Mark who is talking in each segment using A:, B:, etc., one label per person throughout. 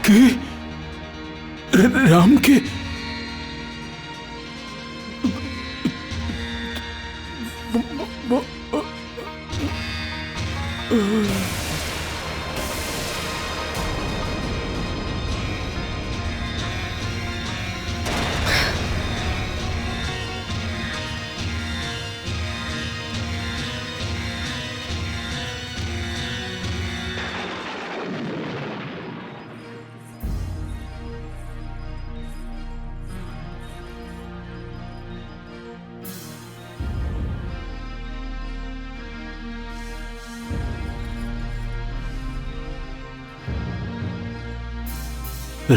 A: কে? রামকে?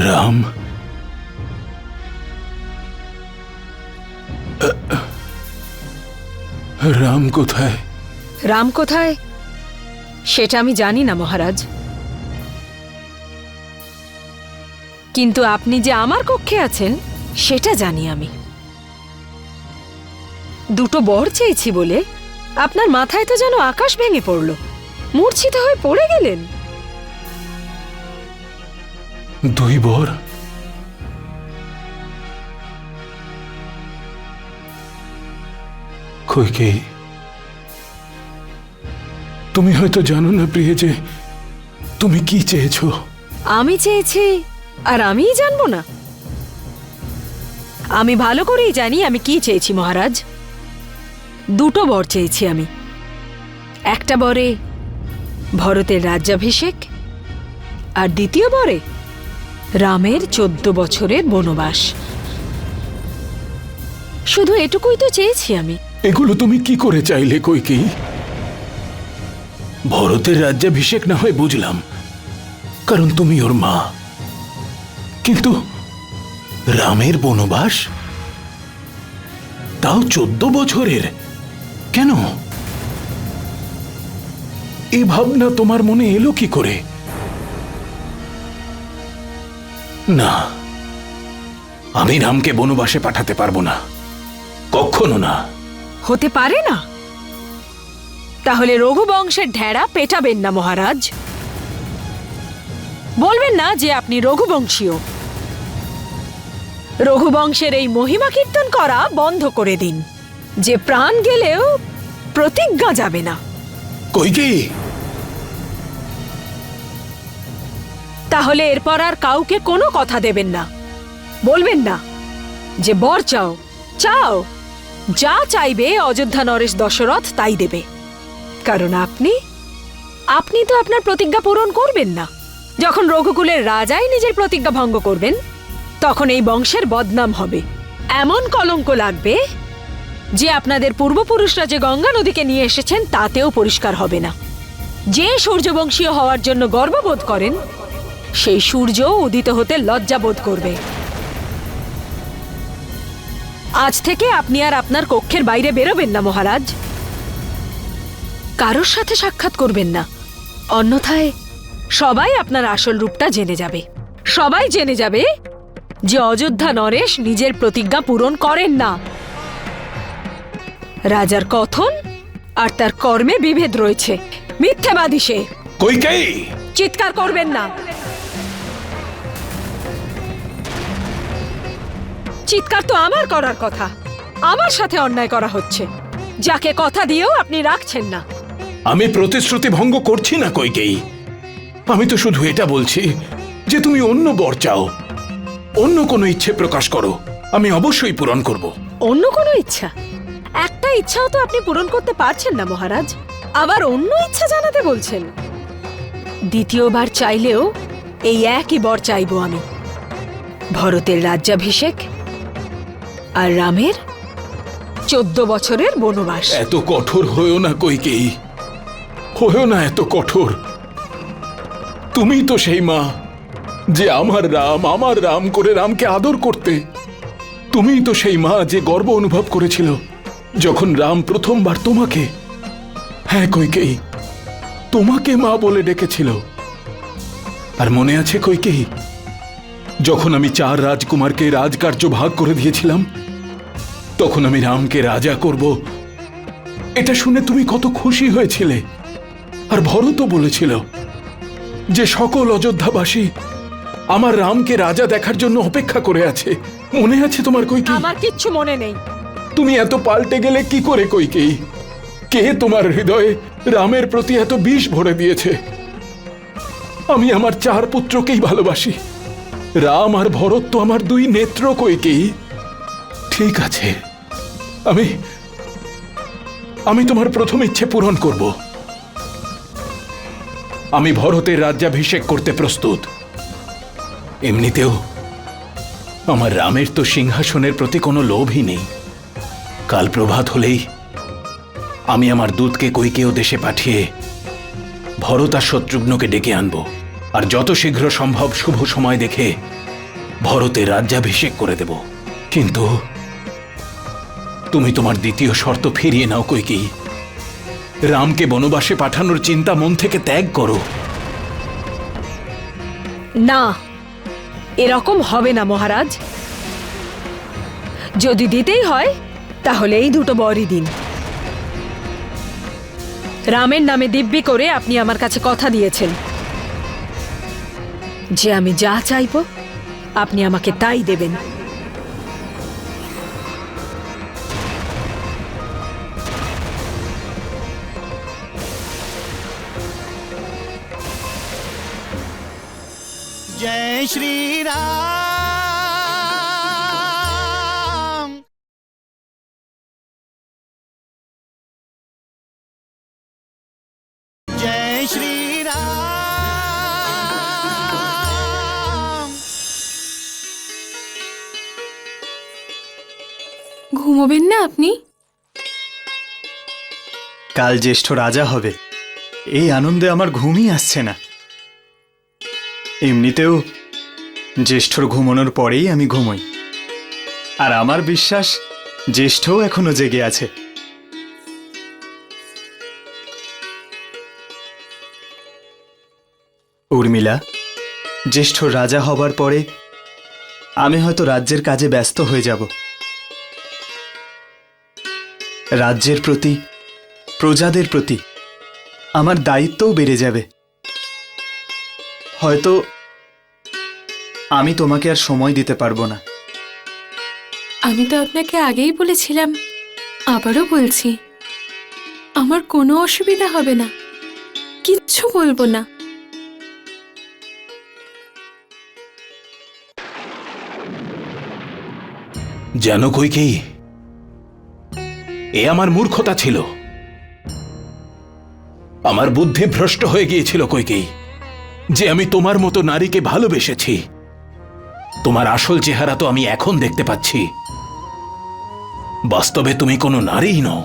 A: রাম? রাম কোথায়?
B: রাম কোথায় সেটা আমি জানি না মহারাজ, কিন্তু আপনি যে আমার কক্ষে আছেন সেটা জানি আমি। দুটো বর চেয়েছি বলে আপনার মাথায় তো যেন আকাশ ভেঙে পড়ল, মূর্ছিত হয়ে পড়ে গেলেন।
A: দুই বর? কইকেয়ী, তুমি হয়তো জানো না প্রিয় যে তুমি কি চেয়েছো।
B: আমি চেয়েছি আর আমিই জানবো না? আমি ভালো করেই জানি আমি কি চেয়েছি মহারাজ। দুটো বর চেয়েছি আমি। একটা বরে ভরতের রাজ্যাভিষেক, আর দ্বিতীয় বরে রামের 14 বছরের বনবাস। শুধু এটুকুই তো চেয়েছি আমি।
A: এগুলো তুমি কি করে চাইলে কইকেয়ী? ভরতের রাজ্যাভিষেক না হয় বুঝলাম, কারণ তুমি ওর মা, কিন্তু রামের বনবাস, তাও 14 বছরের? কেন? এই ভাবনা তোমার মনে এলো কি করে? না, আমি রামকে বনবাসে পাঠাতে পারবো না, কখনো না।
B: হতে পারে না? তাহলে রঘুবংশের ঢেড়া পেটাবেন না মহারাজ। বলবেন না যে আপনি রঘুবংশীয়। রঘুবংশের এই মহিমা কীর্তন করা বন্ধ করে দিন, যে প্রাণ গেলেও প্রতিজ্ঞা যাবে না।
A: কইকেয়ী,
B: তাহলে এরপর আর কাউকে কোনো কথা দেবেন না। বলবেন না যে বর চাও, চাও, যা চাইবে অযোধ্যা নরেশ দশরথ তাই দেবে, কারণ আপনি তো আপনার প্রতিজ্ঞা পূরণ করবেন না। যখন রঘুকুলের রাজাই নিজের প্রতিজ্ঞা ভঙ্গ করবেন, তখন এই বংশের বদনাম হবে। এমন কলঙ্ক লাগবে যে আপনাদের পূর্বপুরুষরা যে গঙ্গা নদীকে নিয়ে এসেছেন তাতেও পরিষ্কার হবে না। যে সূর্যবংশীয় হওয়ার জন্য গর্ববোধ করেন, সেই সূর্য উদিত হতে লজ্জা বোধ করবে। আজ থেকে আপনি আর আপনার কক্ষের বাইরে বেরোবেন না মহারাজ। কারোর সাথে সাক্ষাৎ করবেন না, অন্যথায় সবাই আপনার আসল রূপটা জেনে যাবে। সবাই জেনে যাবে যে অযোধ্যা নরেশ নিজের প্রতিজ্ঞা পূরণ করেন না। রাজার কথন আর তার কর্মে বিভেদ রয়েছে। মিথ্যাবাদী সে।
A: কইকেয়ী,
B: চিৎকার করবেন না। চিৎকার তো আমার করার কথা। আমার সাথে অন্যায় করা হচ্ছে, যাকে কথা দিয়েও আপনি রাখছেন না।
A: আমি প্রতিশ্রুতি ভঙ্গ করছি না কইকেয়ী। আমি তো শুধু এটা বলছি যে তুমি অন্য বর চাও, অন্য কোনো ইচ্ছে প্রকাশ করো, আমি অবশ্যই পূরণ করব।
B: অন্য কোনো ইচ্ছা? একটা ইচ্ছাও তো আপনি পূরণ করতে পারছেন না মহারাজ, আবার অন্য ইচ্ছা জানাতে বলছেন। দ্বিতীয়বার চাইলেও এই একই বর চাইব আমি, ভরতের রাজ্যাভিষেক আর রামের 14 বছরের বনবাস।
A: এত কঠোর হয়েও না কইকেয়ী, হয়েও না এত কঠোর। তুমি তো সেই মা যে আমার রাম করে রামকে আদর করতে। তুমিই তো সেই মা যে গর্ব অনুভব করেছিল যখন রাম প্রথমবার তোমাকে, হ্যাঁ কইকেয়ী, তোমাকে মা বলে ডেকেছিল। আর মনে আছে কইকেয়ী, যখন আমি 4 রাজকুমারকে রাজকার্য ভাগ করে দিয়েছিলাম, তখন আমি রামকে রাজা করব, এটা শুনে তুমি কত খুশি হয়েছিলে। আর ভরতও বলেছিল যে সকল অযোধ্যাবাসী আমার রামকে রাজা দেখার জন্য অপেক্ষা করে আছে। মনে আছে তোমার কইকেয়ী?
B: আমার কিচ্ছু মনে নেই।
A: তুমি এত পাল্টে গেলে কি করে কইকেয়ী? কে তোমার হৃদয়ে রামের প্রতি এত বিষ ভরে দিয়েছে? আমি আমার 4 পুত্রকেই ভালোবাসি। রাম আর ভরত তো আমার 2 নেত্র কইকেয়ী। ঠিক আছে, আমি তোমার প্রথম ইচ্ছে পূরণ করব। আমি ভরতের রাজ্যাভিষেক করতে প্রস্তুত। এমনিতেও আমার রামের তো সিংহাসনের প্রতি কোনো লোভই নেই। কাল প্রভাত হলেই আমি আমার দূতকে কৈকেয়ী দেশে পাঠিয়ে ভরত আর শত্রুঘ্নকে ডেকে আনব, আর যত শীঘ্র সম্ভব শুভ সময় দেখে ভরতের রাজ্যাভিষেক করে দেব। কিন্তু তুমি তোমার দ্বিতীয় শর্ত ফিরিয়ে নাও কৈকেয়ী। রামকে বনবাসে পাঠানোর চিন্তা মন থেকে ত্যাগ করো।
B: না, এরকম হবে না মহারাজ। যদি দিতেই হয় তাহলে এই 2 বরই দিন। রামের নামে দিব্যি করে আপনি আমার কাছে কথা দিয়েছেন যে আমি যা চাইব আপনি আমাকে তাই দেবেন।
C: जय श्री राम। जय श्री राम।
D: ঘুমোবেন না আপনি?
C: কাল জ্যেষ্ঠ রাজা হবে, এই আনন্দে আমার ঘুমই আসছে না। এমনিতেও জ্যেষ্ঠর ঘুমানোর পরেই আমি ঘুমোই, আর আমার বিশ্বাস জ্যেষ্ঠও এখনো জেগে আছে। উর্মিলা, জ্যেষ্ঠ রাজা হবার পরে আমি হয়তো রাজ্যের কাজে ব্যস্ত হয়ে যাব। রাজ্যের প্রতি, প্রজাদের প্রতি আমার দায়িত্বও বেড়ে যাবে। হয়তো আমি তোমাকে আর সময় দিতে পারবো না।
D: আমি তো আপনাকে আগেই বলেছিলাম, আবারও বলছি, আমার কোনো অসুবিধা হবে না, কিচ্ছু বলবো না।
A: জানো কৈকেয়ী, এ আমার মূর্খতা ছিল। আমার বুদ্ধি ভ্রষ্ট হয়ে গিয়েছিল কৈকেয়ী, যে আমি তোমার মতো নারীকে ভালোবেসেছি। তোমার আসল চেহারা তো আমি এখন দেখতে পাচ্ছি। বাস্তবে তুমি কোনো নারীই নও।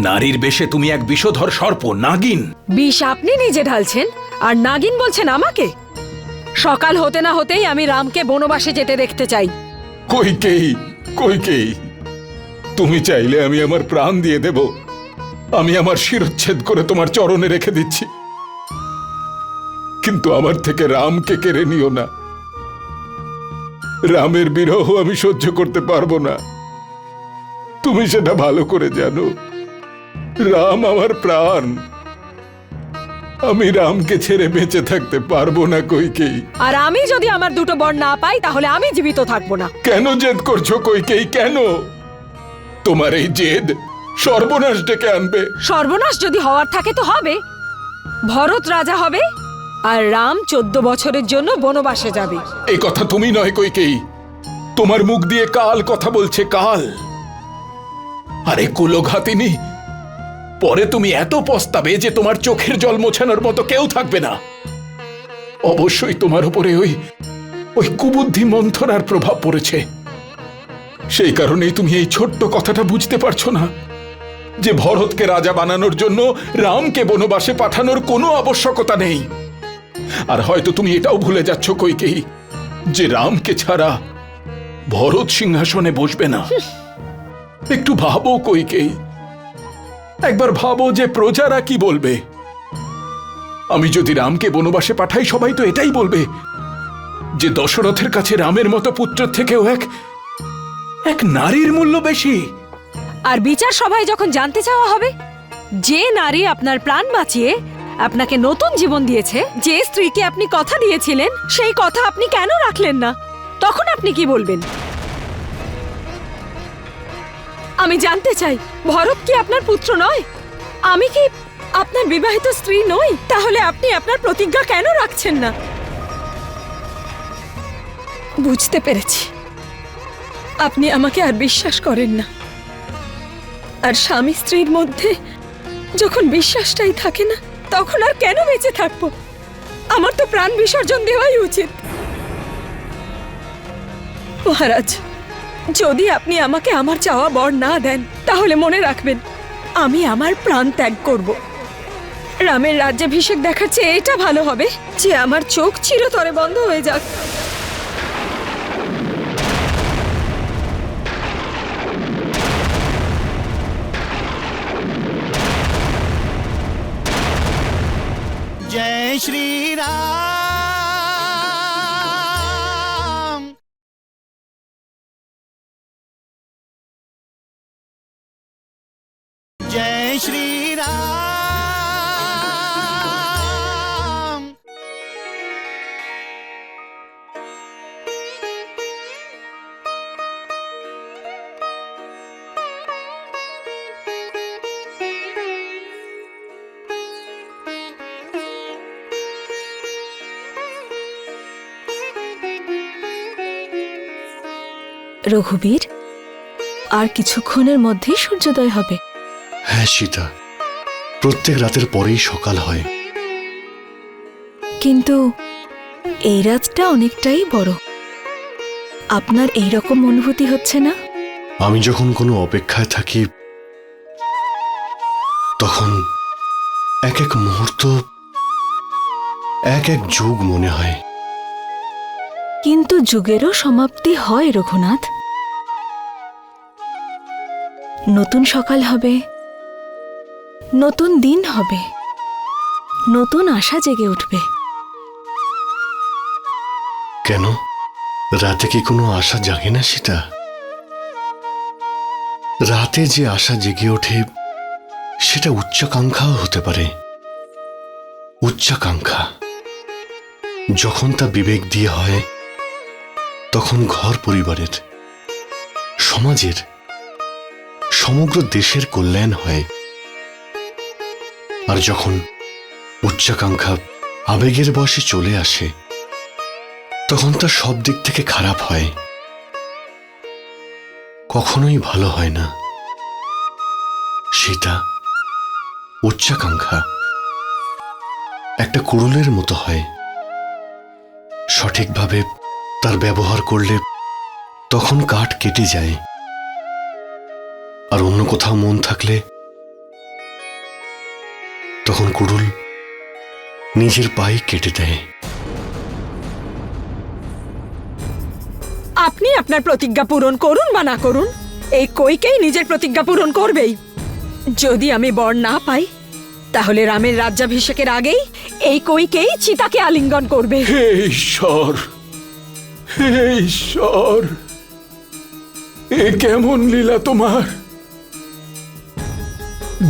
A: নারীর বেশে তুমি এক বিষধর সর্প, নাগিন।
B: বিষ আপনি নিজে ঢালছেন আর নাগিন বলছেন আমাকে? সকাল হতে না হতেই আমি রামকে বনবাসে যেতে দেখতে চাই।
A: কৈকেয়ী, কৈকেয়ী, তুমি চাইলে আমি আমার প্রাণ দিয়ে দেব। আমি আমার শিরচ্ছেদ করে তোমার চরণে রেখে দিচ্ছি, কিন্তু আমার থেকে রামকে কেড়ে নিও না। রামের বিরহ আমি সহ্য করতে পারবো না, তুমি সেটা ভালো করে জানো। রাম আমার প্রাণ, আমি রামকে ছেড়ে বেঁচে থাকতে পারবো না কৈকেয়ী।
B: আর আমি যদি আমার 2 বর না পাই তাহলে আমি জীবিত থাকবো না।
A: কেন জেদ করছো কৈকেয়ী, কেন? তোমার এই জেদ সর্বনাশ ডেকে আনবে।
B: সর্বনাশ যদি হওয়ার থাকে তো হবে। ভরত রাজা হবে আর রাম 14 বছরের জন্য বনবাসে যাবে।
A: এই কথা তুমি নয় কৈকেয়ী, তোমার মুখ দিয়ে কাল কথা বলছে, কাল। আরে কুলঘাতিনী, পরে তুমি এত পস্তাবে যে তোমার চোখের জল মোছানোর মতো কেউ থাকবে না। অবশ্যই তোমার উপরে ওই কুবুদ্ধি মন্থরার প্রভাব পড়েছে। সেই কারণেই তুমি এই ছোট্ট কথাটা বুঝতে পারছো না যে ভরতকে রাজা বানানোর জন্য রামকে বনবাসে পাঠানোর কোনো আবশ্যকতা নেই। আর হয়তো তুমি এটাও ভুলে যাচ্ছ কৈকেয়ী যে রামকে ছাড়া ভরত সিংহাসনে বসবে না। একটু ভাবো কৈকেয়ী, একবার ভাবো যে প্রজারা কি বলবে। আমি যদি রামকে বনবাসে পাঠাই, সবাই তো এটাই বলবে যে দশরথের কাছে রামের মতো পুত্রের থেকেও এক নারীর মূল্য বেশি।
B: আর বিচার সভায় যখন জানতে চাওয়া হবে যে নারী আপনার প্রাণ বাঁচিয়ে আপনাকে নতুন জীবন দিয়েছে, যে স্ত্রীকে আপনি কথা দিয়েছিলেন, সেই কথা আপনি কেন রাখলেন না, তখন আপনি কি বলবেন? আমি জানতে চাই, ভরত কি আপনার পুত্র নয়? আমি কি আপনার বিবাহিত স্ত্রী নই? তাহলে আপনি আপনার প্রতিজ্ঞা কেন রাখছেন না? বুঝতে পেরেছি, আপনি আমাকে আর বিশ্বাস করেন না। আর স্বামী স্ত্রীর মধ্যে যখন বিশ্বাসটাই থাকে না, তখন আর কেন বেঁচে থাকবো? আমার তো প্রাণ বিসর্জন দেওয়াই উচিত। মহারাজ, যদি আপনি আমাকে আমার চাওয়া বর না দেন, তাহলে মনে রাখবেন আমি আমার প্রাণ ত্যাগ করব। রামের রাজ্যাভিষেক দেখার চেয়ে এটা ভালো হবে যে আমার চোখ চিরতরে বন্ধ হয়ে যাক।
E: जय श्री राम। जय श्री राम।
B: রঘুবীর, আর কিছুক্ষণের মধ্যেই সূর্যোদয় হবে।
F: হ্যাঁ সীতা, প্রত্যেক রাতের পরেই সকাল হয়।
B: কিন্তু এই রাতটা অনেকটাই বড়। আপনার এই রকম অনুভূতি হচ্ছে না?
F: আমি যখন কোনো অপেক্ষায় থাকি, তখন এক এক মুহূর্ত এক এক যুগ মনে হয়।
B: কিন্তু যুগেরও সমাপ্তি হয় রঘুনাথ। নতুন সকাল হবে, নতুন দিন হবে, নতুন আশা জেগে উঠবে।
F: কেন, রাতে কি কোনো আশা জাগে না সীতা? রাতে যে আশা জেগে ওঠে, সেটা উচ্চাকাঙ্ক্ষাও হতে পারে। উচ্চাকাঙ্ক্ষা যখন তা বিবেক দিয়ে হয়, তখন ঘর পরিবারের, সমাজের, সমগ্র দেশের কল্যাণ হয়। আর যখন উচ্চাকাঙ্ক্ষা আবেগের বশে চলে আসে, তখন তা সব দিক থেকে খারাপ হয়, কখনোই ভালো হয় না। সেটা উচ্চাকাঙ্ক্ষা একটা কুড়ুলের মতো হয়। সঠিকভাবে তার ব্যবহার করলে তখন কাঠ কেটে যায়, আর অন্য কোথাও মন থাকলে তখন কুড়ুল নিজের পায়ে কেটে দেয়।
B: আপনি আপনার প্রতিজ্ঞা পূরণ করুন বা না করুন, এই কইকেই নিজের প্রতিজ্ঞা পূরণ করবেই। যদি আমি বর না পাই, তাহলে রামের রাজ্যাভিষেকের আগেই এই কইকেই চিতাকে আলিঙ্গন করবে।
A: হে ঈশ্বর, হে ঈশ্বর, এ কেমন লীলা তোমার!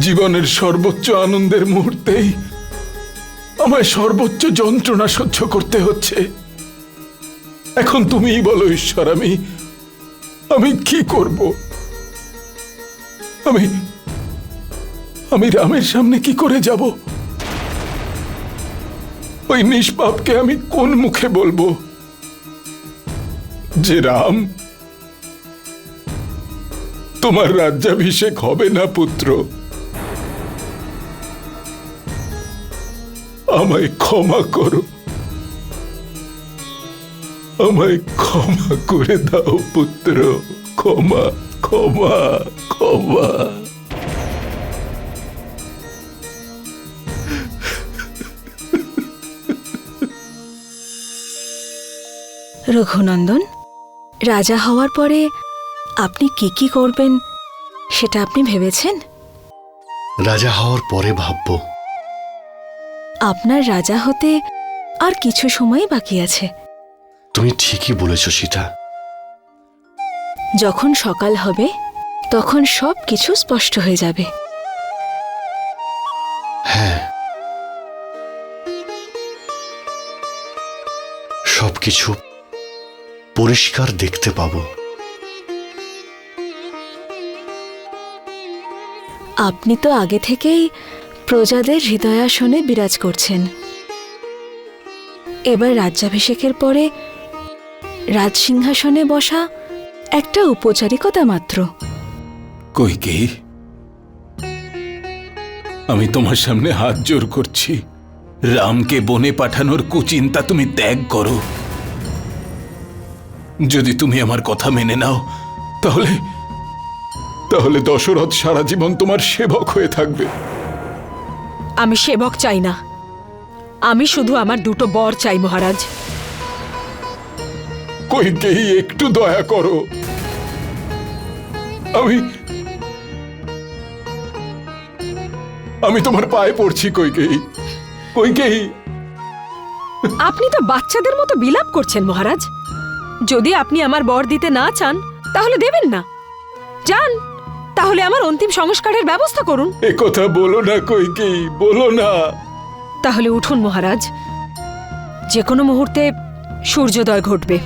A: জীবনের সর্বোচ্চ আনন্দের মুহূর্তেই আমায় সর্বোচ্চ যন্ত্রণা সহ্য করতে হচ্ছে। এখন তুমিই বলো ঈশ্বর, আমি কি করব? আমি রামের সামনে কি করে যাব? ওই নিষ্পাপকে আমি কোন মুখে বলবো যে রাম, তোমার রাজ্যাভিষেক হবে না পুত্র, আমায় ক্ষমা করো, আমায় ক্ষমা করে দাও পুত্র, ক্ষমা ক্ষমা ক্ষমা।
B: রঘুনন্দন, রাজা হওয়ার পরে আপনি কি কি করবেন সেটা আপনি ভেবেছেন?
F: রাজা হওয়ার পরে ভাবব।
B: আপনার রাজা হতে আর কিছু সময় বাকি আছে।
F: তুমি ঠিকই বলেছ সীতা।
B: যখন সকাল হবে তখন সব কিছু স্পষ্ট হয়ে যাবে।
F: হ্যাঁ, সবকিছু পরিষ্কার দেখতে পাবো।
B: আপনি তো আগে থেকেই প্রজাদের হৃদয়াসনে বিরাজ করছেন। এবার রাজ্যাভিষেকের পরে রাজসিংহাসনে বসা একটা উপচারিকতা মাত্র।
A: কৈকেয়ী, আমি তোমার সামনে হাত জোর করছি, রামকে বনে পাঠানোর কুচিন্তা তুমি ত্যাগ করো। যদি তুমি আমার কথা মেনে নাও তাহলে তাহলে দশরথ সারা জীবন তোমার সেবক হয়ে থাকবে।
B: আমি সেবক চাই না, আমি শুধু আমার দুটো বর চাই মহারাজ।
A: কৈকেয়ী, একটু দয়া করো। আমি আমি তোমার পায়ে পড়ছি কৈকেয়ী। কৈকেয়ী,
B: আপনি তো বাচ্চাদের মতো বিলাপ করছেন মহারাজ। যদি আপনি আমার বর দিতে না চান তাহলে দেবেন না, যান, তাহলে আমার অন্তিম সংস্কারের ব্যবস্থা করুন।
A: এ কথা বলো না কৈকেয়ী, বলো না।
B: তাহলে উঠুন মহারাজ, যে কোনো মুহূর্তে সূর্যোদয় ঘটবে।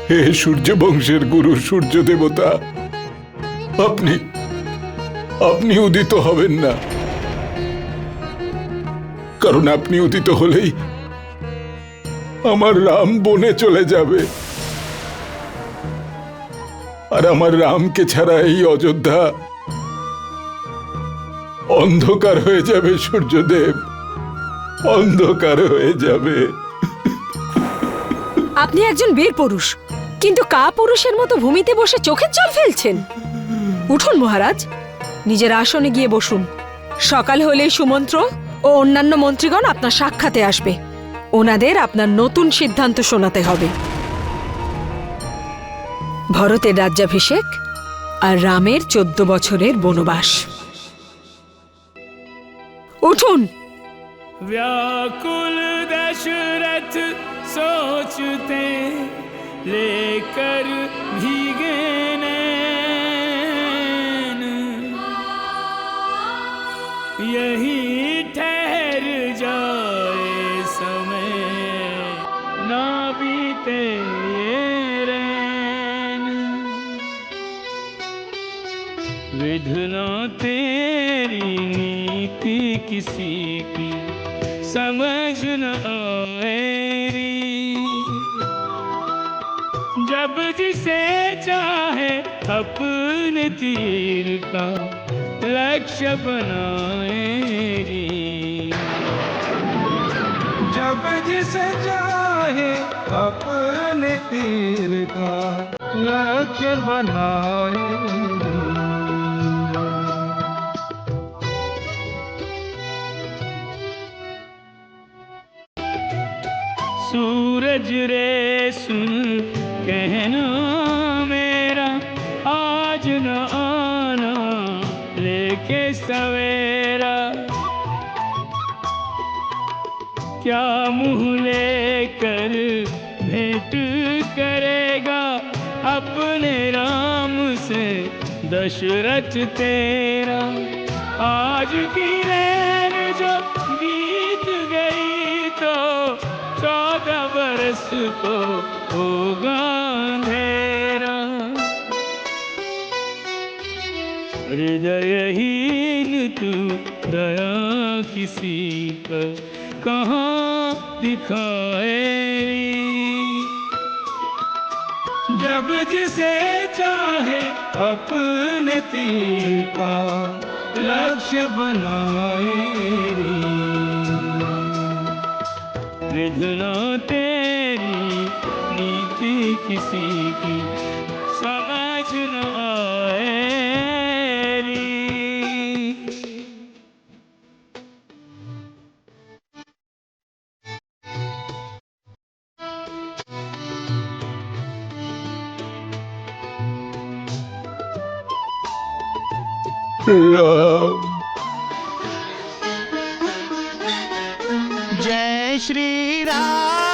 A: হে সূর্য বংশের গুরু সূর্য দেবতা, আপনি আপনি উদিত হবেন না, কারণ আপনি উদিত হলেই আমার রাম বনে চলে যাবে, আর আমার রামকে ছাড়া এই অযোধ্যা অন্ধকার হয়ে যাবে। সূর্যদেব, অন্ধকার হয়ে যাবে।
B: আপনি একজন বীর পুরুষ, কিন্তু কা পুরুষের মতো ভূমিতে বসে চোখের জল ফেলছেন। উঠুন মহারাজ, নিজের আসনে গিয়ে বসুন। সকাল হলেই সুমন্ত্র ও অন্যান্য মন্ত্রীগণ আপনার সাক্ষাতে আসবে। ওনাদের আপনার নতুন সিদ্ধান্ত শোনাতে হবে। ভরতের রাজ্যাভিষেক আর রামের 14 বছরের বনবাস। উঠুন।
G: व्याकुल दशरथ सोचते लेकर भीगे नैन, यही ठहर जाए समय ना बीते ये रैन। विधना तेरी नीति किसी की समझ न आएरी, जब जिसे चाहे अपने तीर का लक्ष्य बनाएरी, जब जिसे चाहे अपने तीर का लक्ष्य बनाएरी। सूरज रे सुन कहना मेरा, आज न आना लेके सवेरा, क्या मुँह लेकर भेंट करेगा अपने राम से दशरथ तेरा। आज की रैन जो बीत गई तो 14 बरस को होगा अंधेरा। हृदयहीन तू दया किसी पर कहाँ दिखाएगी, जब जिसे चाहे अपने तीर का लक्ष्य बनाएगी। विधना तेरी नीति किसी की समझ न आएगी। राम
E: जय श्री राम